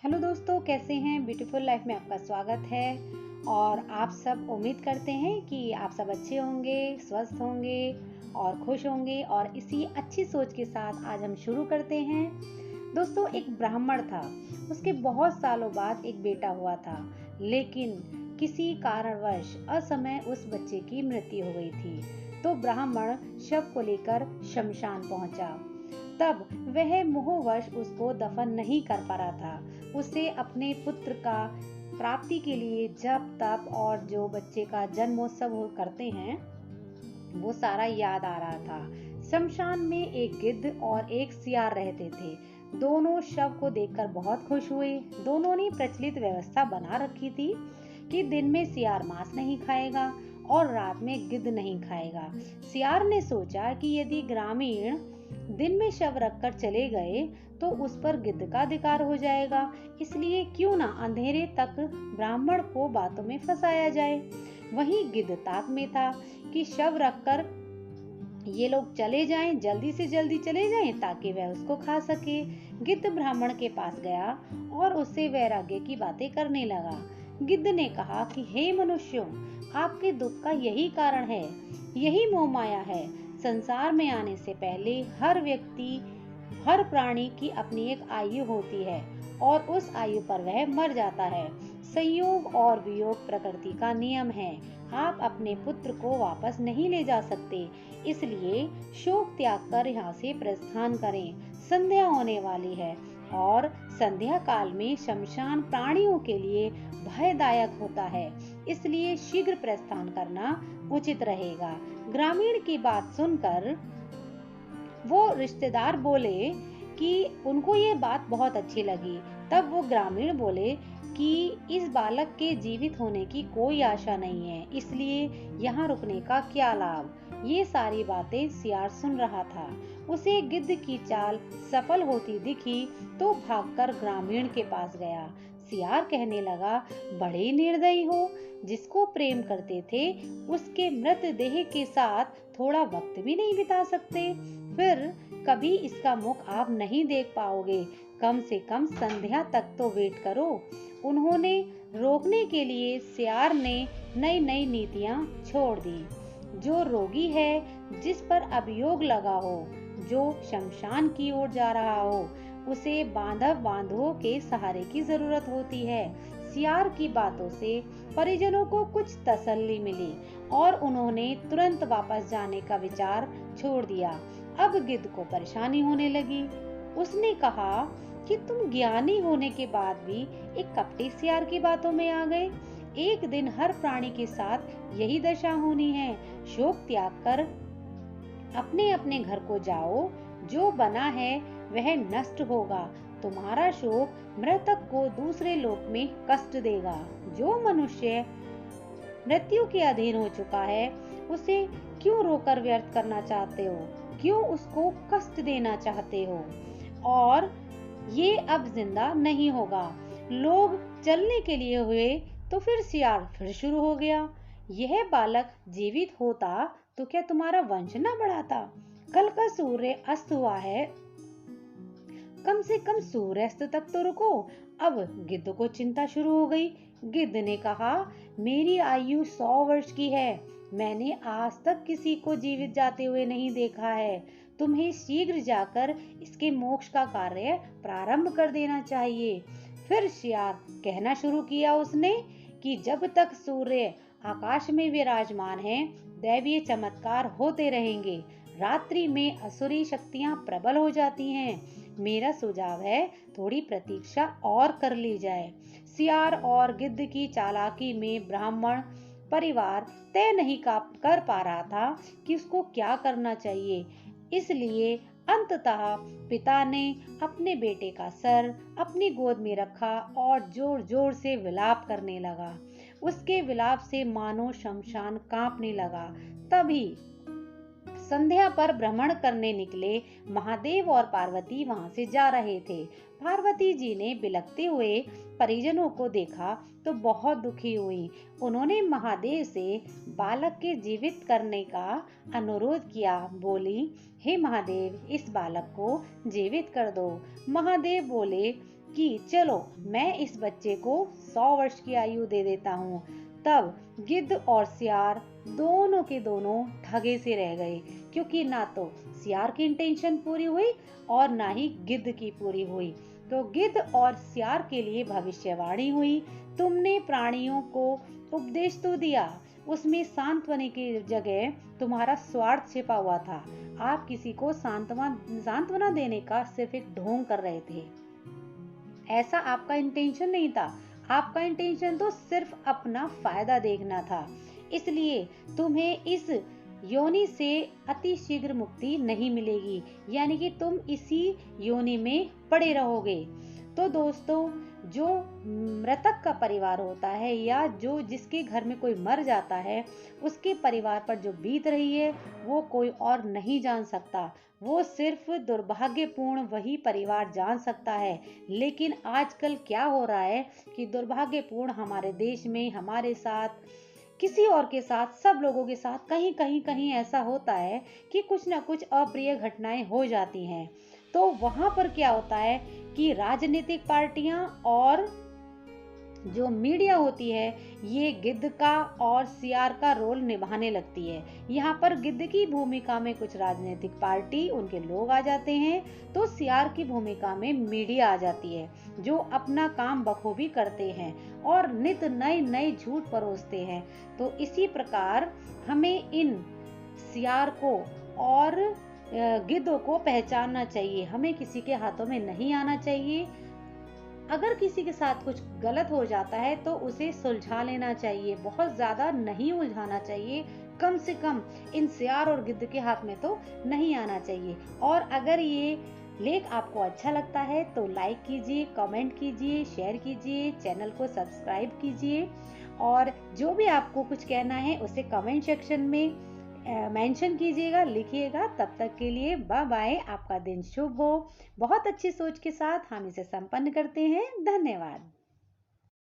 Hello दोस्तों, कैसे हैं। ब्यूटीफुल लाइफ में आपका स्वागत है। और आप सब उम्मीद करते हैं कि आप सब अच्छे होंगे, स्वस्थ होंगे और खुश होंगे। और इसी अच्छी सोच के साथ आज हम शुरू करते हैं। दोस्तों, एक ब्राह्मण था। उसके बहुत सालों बाद एक बेटा हुआ था, लेकिन किसी कारणवश असमय उस बच्चे की मृत्यु हो गई थी। तो ब्राह्मण शव को लेकर शमशान पहुंचा। तब वह मोहवश उसको दफन नहीं कर पा रहा था। उसे अपने पुत्र का प्राप्ति के लिए जप तप और जो बच्चे का जन्मोत्सव करते हैं वो सारा याद आ रहा था। शमशान में एक गिद्ध और एक सियार रहते थे। दोनों शव को देखकर बहुत खुश हुए। दोनों ने प्रचलित व्यवस्था बना रखी थी कि दिन में सियार मांस नहीं खाएगा और रात में गिद्ध नहीं खाएगा। सियार ने सोचा कि यदि ग्रामीण दिन में शव रखकर चले गए तो उस पर गिद्ध का अधिकार हो जाएगा, इसलिए क्यों ना अंधेरे तक ब्राह्मण को बातों में फंसाया जाए। वहीं गिद्ध ताक में था कि शव रखकर ये लोग चले जाएं, जल्दी से जल्दी चले जाएं ताकि वह उसको खा सके। गिद्ध ब्राह्मण के पास गया और उससे वैराग्य की बातें करने लगा। गिद्ध ने कहा कि हे मनुष्यों, आपके दुख का यही कारण है, यही मोह माया है। संसार में आने से पहले हर व्यक्ति, हर प्राणी की अपनी एक आयु होती है और उस आयु पर वह मर जाता है। संयोग और वियोग प्रकृति का नियम है। आप अपने पुत्र को वापस नहीं ले जा सकते, इसलिए शोक त्याग कर यहाँ से प्रस्थान करें। संध्या होने वाली है और संध्या काल में शमशान प्राणियों के लिए भयदायक होता है, इसलिए शीघ्र प्रस्थान करना उचित रहेगा। ग्रामीण की बात सुनकर वो रिश्तेदार बोले कि उनको ये बात बहुत अच्छी लगी। तब वो ग्रामीण बोले कि इस बालक के जीवित होने की कोई आशा नहीं है, इसलिए यहाँ रुकने का क्या लाभ। ये सारी बातें सियार सुन रहा था। उसे गिद्ध की चाल सफल होती दिखी तो भागकर ग्रामीण के पास गया। सियार कहने लगा, बड़े निर्दयी हो, जिसको प्रेम करते थे उसके मृतदेह के साथ थोड़ा वक्त भी नहीं बिता सकते। फिर कभी इसका मुख आप नहीं देख पाओगे। कम से कम संध्या तक तो वेट करो। उन्होंने रोकने के लिए सियार ने नई नई नीतियां छोड़ दी। जो रोगी है, जिस पर अभियोग लगा हो, जो शमशान की ओर जा रहा हो, उसे बांधवों के सहारे की जरूरत होती है। सियार की बातों से परिजनों को कुछ तसल्ली मिली और उन्होंने तुरंत वापस जाने का विचार छोड़ दिया। अब गिद्ध को परेशानी होने लगी। उसने कहा कि तुम ज्ञानी होने के बाद भी एक कपटी सियार की बातों में आ गए। एक दिन हर प्राणी के साथ यही दशा होनी है। शोक त्याग कर अपने अपने घर को जाओ। जो बना है वह नष्ट होगा। तुम्हारा शोक मृतक को दूसरे लोक में कष्ट देगा। जो मनुष्य मृत्यु के अधीन हो चुका है, उसे क्यों रोकर व्यर्थ करना चाहते हो, क्यों उसको कष्ट देना चाहते हो। और ये अब जिंदा नहीं होगा। लोग चलने के लिए हुए तो फिर सियार फिर शुरू हो गया। यह बालक जीवित होता तो क्या तुम्हारा वंश न बढ़ाता। कल का सूर्य अस्त हुआ है, कम से कम सूर्यास्त तक तो रुको। अब गिद्ध को चिंता शुरू हो गई। गिद्ध ने कहा, मेरी आयु 100 वर्ष की है। मैंने आज तक किसी को जीवित जाते हुए नहीं देखा है। तुम्हें शीघ्र जाकर इसके मोक्ष का कार्य प्रारंभ कर देना चाहिए। फिर सियार कहना शुरू किया उसने कि जब तक सूर्य आकाश में विराजमान है, दैवीय चमत्कार होते रहेंगे। रात्रि में असुरी शक्तियां प्रबल हो जाती हैं। मेरा सुझाव है थोड़ी प्रतीक्षा और कर ली जाए। सियार और गिद्ध की चालाकी में ब्राह्मण परिवार तय नहीं कर पा रहा था कि उसको क्या करना चाहिए। इसलिए अंततः पिता ने अपने बेटे का सर अपनी गोद में रखा और जोर जोर से विलाप करने लगा। उसके विलाप से मानो शमशान कांपने लगा। तभी संध्या पर भ्रमण करने निकले महादेव और पार्वती वहां से जा रहे थे। पार्वती जी ने बिलखते हुए परिजनों को देखा तो बहुत दुखी हुई। उन्होंने महादेव से बालक के जीवित करने का अनुरोध किया। बोली, हे महादेव, इस बालक को जीवित कर दो। महादेव बोले, कि चलो मैं इस बच्चे को 100 वर्ष की आयु दे देता हूँ। तब गिद्ध और सियार दोनों के दोनों ठगे से रह गए, क्योंकि ना तो सियार की इंटेंशन पूरी हुई और ना ही गिद्ध की पूरी हुई। तो गिद्ध और सियार के लिए भविष्यवाणी हुई, तुमने प्राणियों को उपदेश तो दिया, उसमें सांत्वना की जगह तुम्हारा स्वार्थ छिपा हुआ था। आप किसी को सांत्वना देने का सिर्फ एक ढोंग कर रहे थे। ऐसा आपका इंटेंशन नहीं था। आपका इंटेंशन तो सिर्फ अपना फायदा देखना था। इसलिए तुम्हें इस योनि से अति शीघ्र मुक्ति नहीं मिलेगी, यानी कि तुम इसी योनि में पड़े रहोगे। तो दोस्तों, जो मृतक का परिवार होता है या जो जिसके घर में कोई मर जाता है, उसके परिवार पर जो बीत रही है वो कोई और नहीं जान सकता। वो सिर्फ दुर्भाग्यपूर्ण वही परिवार जान सकता है। लेकिन आजकल क्या हो रहा है कि दुर्भाग्यपूर्ण हमारे देश में, हमारे साथ, किसी और के साथ, सब लोगों के साथ कहीं कहीं कहीं ऐसा होता है कि कुछ ना कुछ अप्रिय घटनाएं हो जाती हैं। तो वहां पर क्या होता है कि राजनीतिक पार्टियां और जो मीडिया होती है ये गिद्ध का और सियार का रोल निभाने लगती है। यहाँ पर गिद्ध की भूमिका में कुछ राजनीतिक पार्टी, उनके लोग आ जाते हैं, तो सियार की भूमिका में मीडिया आ जाती है, जो अपना काम बखूबी करते हैं और नित नए नए झूठ परोसते हैं। तो इसी प्रकार हमें इन सियार को और गिद्धों को पहचानना चाहिए। हमें किसी के हाथों में नहीं आना चाहिए। अगर किसी के साथ कुछ गलत हो जाता है तो उसे सुलझा लेना चाहिए, बहुत ज्यादा नहीं उलझाना चाहिए। कम से कम इन सियार और गिद्ध के हाथ में तो नहीं आना चाहिए। और अगर ये लेख आपको अच्छा लगता है तो लाइक कीजिए, कमेंट कीजिए, शेयर कीजिए, चैनल को सब्सक्राइब कीजिए। और जो भी आपको कुछ कहना है उसे कमेंट सेक्शन में मेंशन कीजिएगा, लिखिएगा। तब तक के लिए बाय बाय। आपका दिन शुभ हो। बहुत अच्छी सोच के साथ हम इसे संपन्न करते हैं। धन्यवाद।